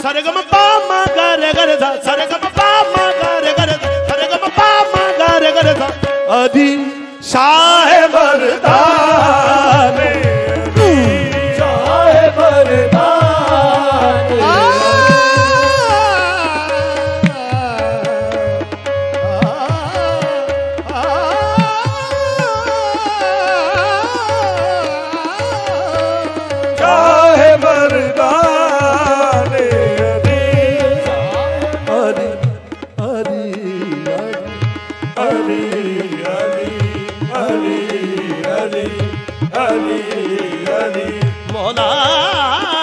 सरगम पा मा गा रे गा रे सा सरगम पा मा गा रे गा रे सा सरगम पा मा गा रे गा रे सा अधी शाह मर्दाने शाह मर्दाने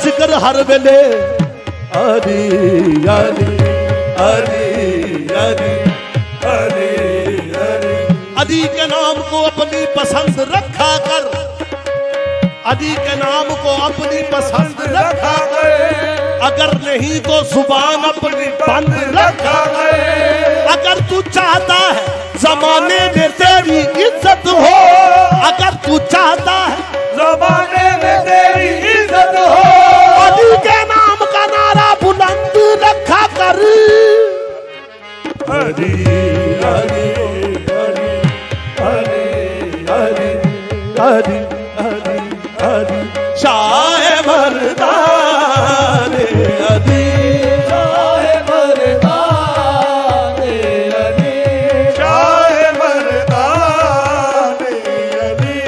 जिक्र हर वेले हरि हरि हरि हरि हरि हरि अदी के नाम को अपनी पसंद रखा कर अदी के नाम को अपनी पसंद रखा कर अगर नहीं तो जुबान अपनी बंद रखा कर अगर तू चाहता है जमाने में तेरी इज्जत हो अगर तू चाहता है जमाने में तेरी इज्जत हो अली के नाम का नारा बुलंद रखा कर हरि हरि हरि हरि हरि हरि हरि हरि शाह मर्दाने अली शाह मर्दाने अली शाह मर्दाने अली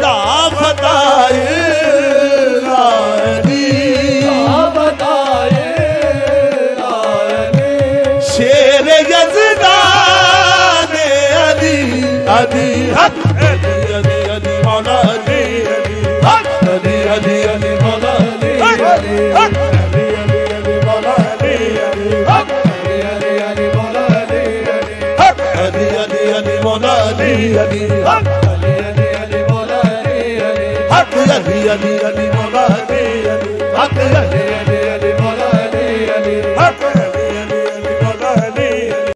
शाह मर्दाने अली बताए शेर यज़दान अली अली हक अली अली अली मौला अली अली हक अली अली अली मौला अली अली हक अली अली अली मौला अली अली हक अली अली अली मौला अली अली हक अली अली अली मौला अली अली हक अली अली अली मौला अली अली हक अली अली अली